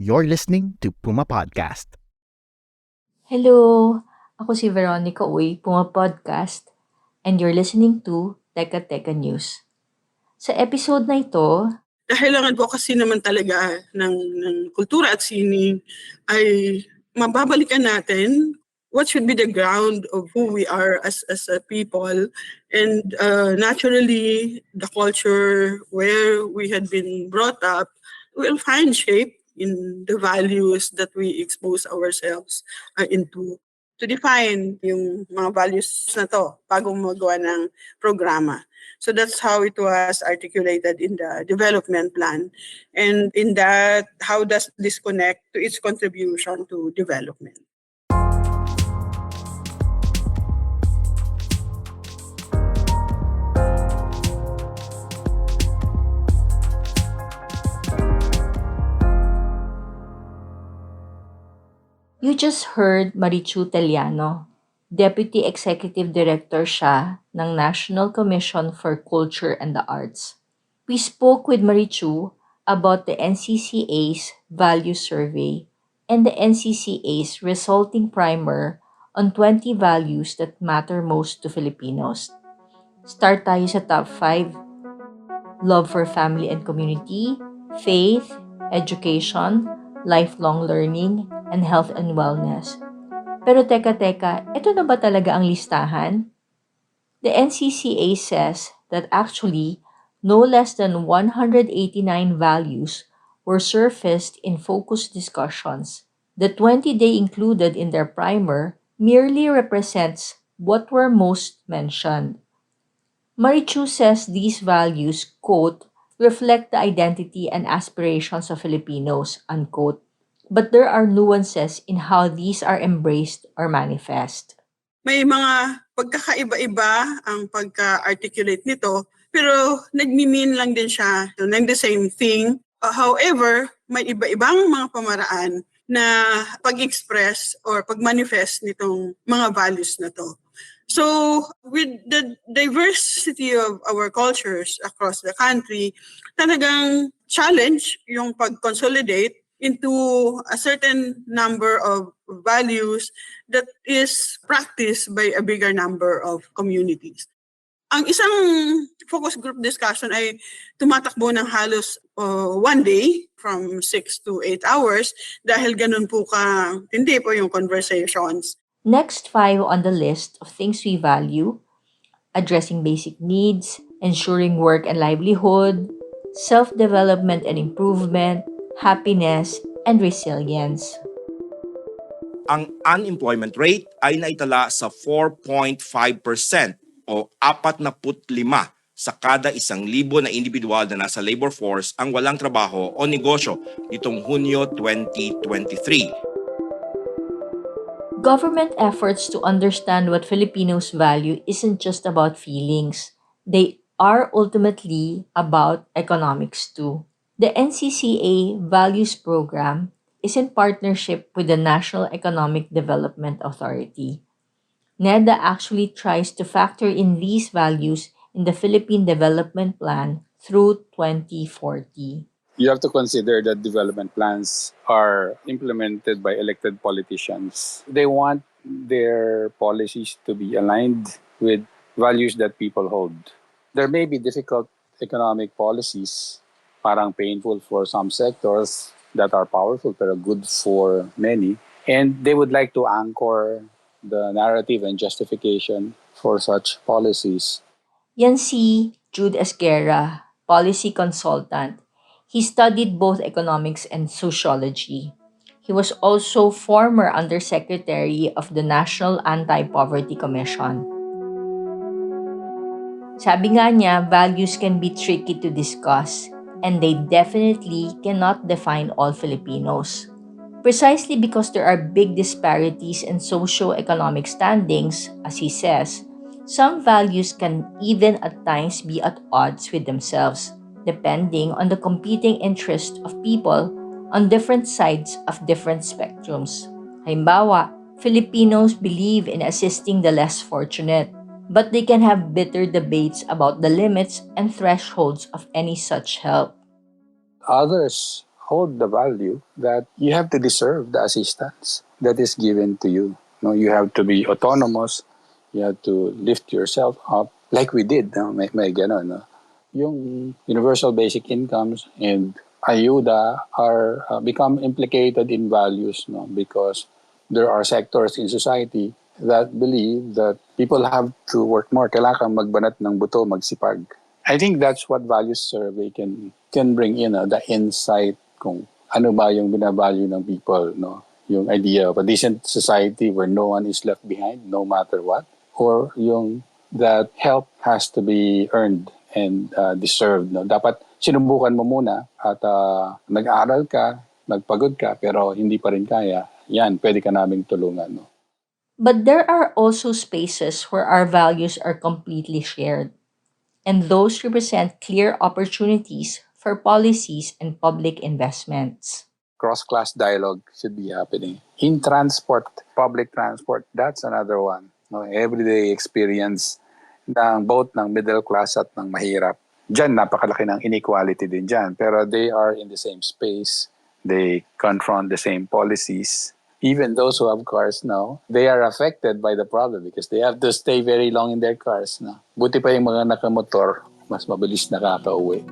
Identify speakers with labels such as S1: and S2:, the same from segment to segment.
S1: You're listening to Puma Podcast.
S2: Hello! Ako si Veronica Uy, Podcast, and you're listening to Teka Teka News. Sa episode na ito,
S3: Dahil ang advocacy naman talaga ng kultura at sining ay mababalikan natin what should be the ground of who we are as a people, and naturally the culture where we had been brought up will find shape in the values that we expose ourselves into. To define yung mga values na to bago magawa ng programa. So that's how it was articulated in the development plan. And in that, how does this connect to its contribution to development?
S2: you just heard Marichu Teliano, Deputy Executive Director siya ng National Commission for Culture and the Arts. We spoke with Marichu about the NCCA's Value Survey and the NCCA's resulting primer on 20 values that matter most to Filipinos. Start tayo sa top 5. Love for family and community, faith, education, lifelong learning, and health and wellness. Pero teka, ito na ba talaga ang listahan? The NCCA says that actually, no less than 189 values were surfaced in focus discussions. The 20 they included in their primer merely represents what were most mentioned. Marichu says these values, quote, reflect the identity and aspirations of Filipinos, unquote. But there are nuances in how these are embraced or manifest.
S3: May mga pagkakaiba-iba ang pagka-articulate nito, pero nagmi-mean lang din siya ng the same thing. However, may iba-ibang mga pamaraan na pag-express or pag-manifest nitong mga values na to. So, with the diversity of our cultures across the country, talagang challenge yung pag-consolidate into a certain number of values that is practiced by a bigger number of communities. Ang isang focus group discussion ay tumatakbo ng halos one day from 6 to 8 hours dahil ganun po hindi po yung conversations.
S2: Next 5 on the list of things we value: addressing basic needs, ensuring work and livelihood, self-development and improvement, happiness, and resilience.
S4: Ang unemployment rate ay naitala sa 4.5% o 45 sa kada 1,000 na individual na nasa labor force ang walang trabaho o negosyo nitong Hunyo 2023.
S2: Government efforts to understand what Filipinos value isn't just about feelings. They are ultimately about economics too. The NCCA Values Program is in partnership with the National Economic Development Authority. NEDA actually tries to factor in these values in the Philippine Development Plan through 2040.
S5: You have to consider that development plans are implemented by elected politicians. They want their policies to be aligned with values that people hold. There may be difficult economic policies, parang painful for some sectors, that are powerful pero good for many. And they would like to anchor the narrative and justification for such policies.
S2: Yan si Jude Esguerra, policy consultant. He studied both economics and sociology. He was also former undersecretary of the National Anti-Poverty Commission. Sabi nga niya, values can be tricky to discuss, and they definitely cannot define all Filipinos. Precisely because there are big disparities in socio-economic standings, as he says, some values can even at times be at odds with themselves, depending on the competing interests of people on different sides of different spectrums. Halimbawa, Filipinos believe in assisting the less fortunate, but they can have bitter debates about the limits and thresholds of any such help.
S5: Others hold the value that you have to deserve the assistance that is given to you. No, you have to be autonomous. You have to lift yourself up like we did. No? May ganon, no? Yung universal basic incomes and ayuda are become implicated in values, no? Because there are sectors in society that believe that people have to work more. Kailangan magbanat ng buto, magsipag. I think that's what values survey can bring in, the insight kung ano ba yung binavalue ng people, no? Yung idea of a decent society where no one is left behind, no matter what, or yung that help has to be earned and deserved, no? Dapat sinubukan mo muna at nag-aral ka, nagpagod ka, pero hindi pa rin kaya. Yan, pwede ka naming tulungan, no?
S2: But there are also spaces where our values are completely shared, and those represent clear opportunities for policies and public investments.
S5: Cross-class dialogue should be happening. In transport, public transport, that's another one. No, everyday experience ng both ng middle class at ng mahirap. Diyan, napakalaki ng inequality din dyan. Pero they are in the same space. They confront the same policies. Even those who have cars now, they are affected by the problem because they have to stay very long in their cars. No? Buti pa yung mga nakamotor, mas mabilis nakaka-uwi.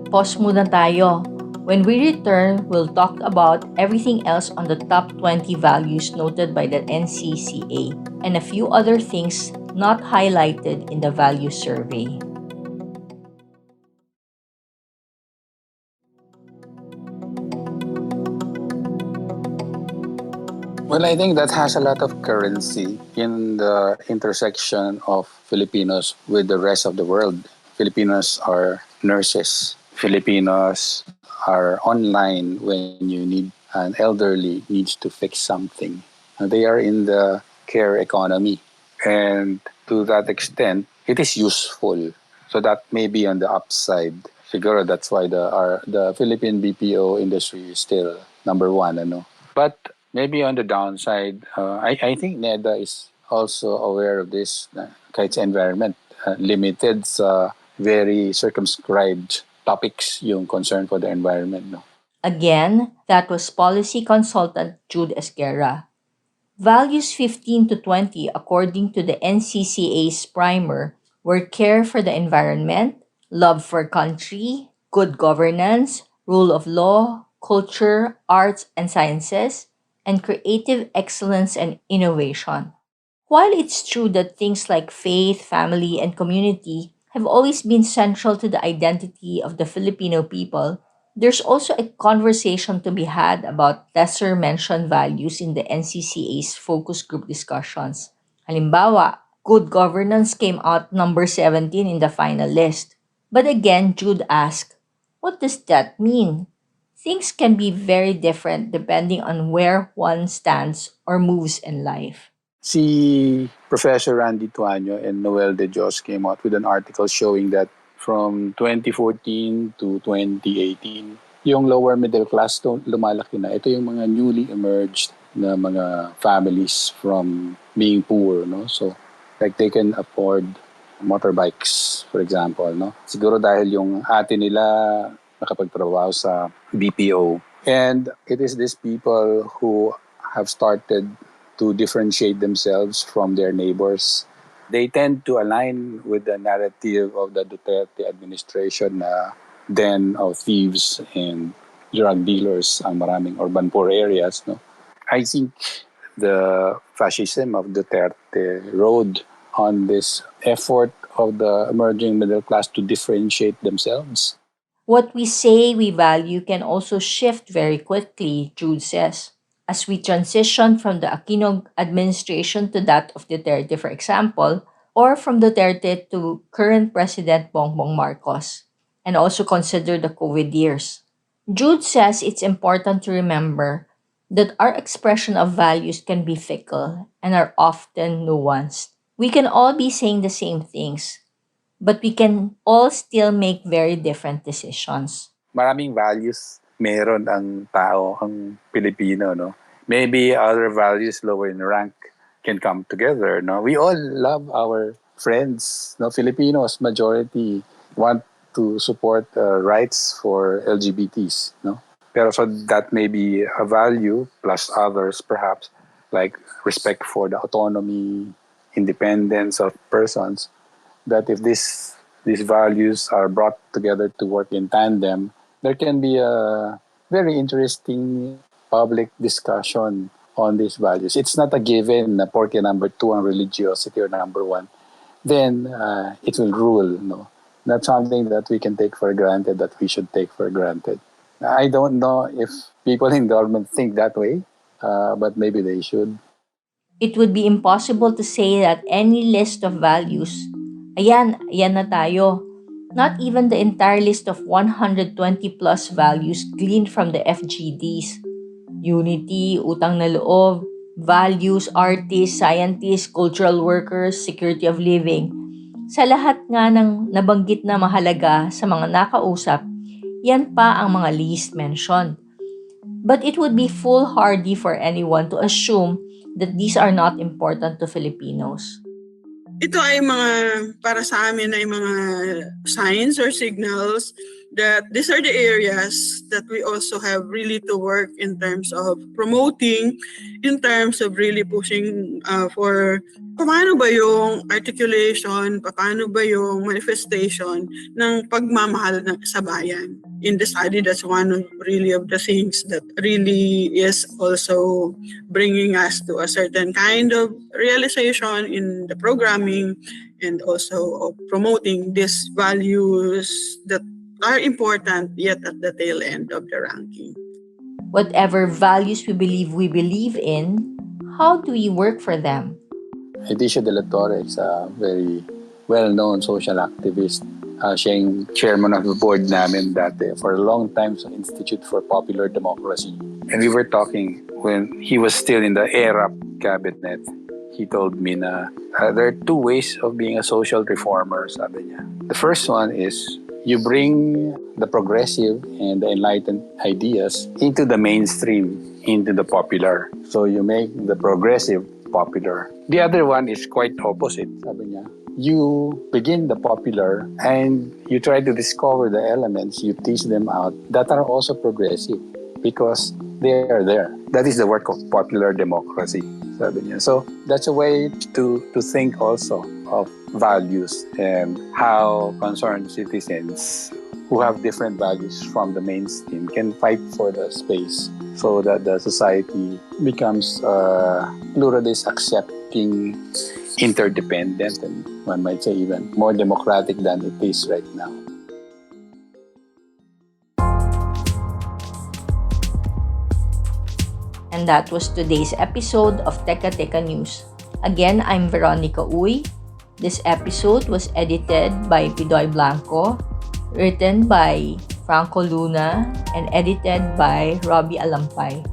S2: Pause muna tayo. When we return, we'll talk about everything else on the top 20 values noted by the NCCA and a few other things not highlighted in the value survey.
S5: Well, I think that has a lot of currency in the intersection of Filipinos with the rest of the world. Filipinos are nurses. Filipinos are online when you need an elderly needs to fix something. They are in the care economy. And to that extent, it is useful. So that may be on the upside. Siguro that's why the Philippine BPO industry is still number one. Ano? But maybe on the downside, I think NEDA is also aware of this. Kahit sa environment, limited sa very circumscribed topics yung concern for the environment. No?
S2: Again, that was policy consultant Jude Esguerra. Values 15 to 20, according to the NCCA's primer, were care for the environment, love for country, good governance, rule of law, culture, arts and sciences, and creative excellence and innovation. While it's true that things like faith, family, and community have always been central to the identity of the Filipino people, there's also a conversation to be had about lesser mentioned values in the NCCA's focus group discussions. Halimbawa, good governance came out number 17 in the final list. But again, Jude asked, what does that mean? Things can be very different depending on where one stands or moves in life.
S5: Si Professor Randy Tuaño and Noel De Dios came out with an article showing that from 2014 to 2018, yung lower middle class lumalaki na. Ito yung mga newly emerged na mga families from being poor, no? So, like they can afford motorbikes, for example, no? Siguro dahil yung ate nila nakapagtrabaho sa BPO. And it is these people who have started to differentiate themselves from their neighbors. They tend to align with the narrative of the Duterte administration na den of thieves and drug dealers ang maraming urban poor areas. No? I think the fascism of Duterte rode on this effort of the emerging middle class to differentiate themselves.
S2: What we say we value can also shift very quickly, Jude says. As we transition from the Aquino administration to that of Duterte, for example, or from Duterte to current President Bongbong Marcos, and also consider the COVID years. Jude says it's important to remember that our expression of values can be fickle and are often nuanced. We can all be saying the same things, but we can all still make very different decisions.
S5: Maraming values meron ang tao, ang Pilipino, no? Maybe other values lower in rank can come together, no? We all love our friends, no? Filipinos, majority, want to support rights for LGBTs, no? Pero so that may be a value plus others perhaps, like respect for the autonomy, independence of persons, that if these values are brought together to work in tandem, there can be a very interesting public discussion on these values. It's not a given na porque number 2 ang religiosity or number 1, then it will rule. No, not something that we can take for granted, that we should take for granted. I don't know if people in government think that way, but maybe they should.
S2: It would be impossible to say that any list of values, ayan na tayo. Not even the entire list of 120 plus values gleaned from the FGDs. Unity, utang na loob, values, artists, scientists, cultural workers, security of living. Sa lahat nga ng nabanggit na mahalaga sa mga nakausap, yan pa ang mga least mentioned. But it would be foolhardy for anyone to assume that these are not important to Filipinos.
S3: Ito ay para sa amin ay mga signs or signals that these are the areas that we also have really to work in terms of promoting, in terms of really pushing for paano ba yung articulation, paano ba yung manifestation ng pagmamahal sa bayan. In the study, that's one of really of the things that really is also bringing us to a certain kind of realization in the programming and also of promoting these values that are important yet at the tail end of the ranking.
S2: Whatever values we believe in, how do we work for them?
S5: Edicio de la Torre is a very well-known social activist. Siya yung chairman of the board namin dati for a long time sa Institute for Popular Democracy. And we were talking when he was still in the ERAP cabinet. He told me na there are 2 ways of being a social reformer, sabi niya. The first one is you bring the progressive and the enlightened ideas into the mainstream, into the popular. So you make the progressive popular. The other one is quite opposite, sabi niya. You begin the popular and you try to discover the elements, you tease them out that are also progressive because they are there. That is the work of popular democracy, sabi niya. So that's a way to think also of values and how concerned citizens who have different values from the mainstream can fight for the space so that the society becomes pluralist, accepting, interdependent, and one might say even more democratic than it is right now.
S2: And that was today's episode of Teka Teka News. Again, I'm Veronica Uy. This episode was edited by Pidoy Blanco, written by Franco Luna, and edited by Robbie Alampay.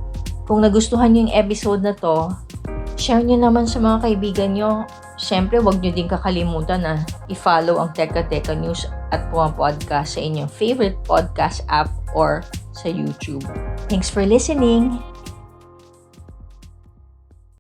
S2: Kung nagustuhan niyo yung episode na to, share nyo naman sa mga kaibigan nyo. Siyempre, huwag nyo din kakalimutan na i-follow ang Teka Teka News at Podcast sa inyong favorite podcast app or sa YouTube. Thanks for listening!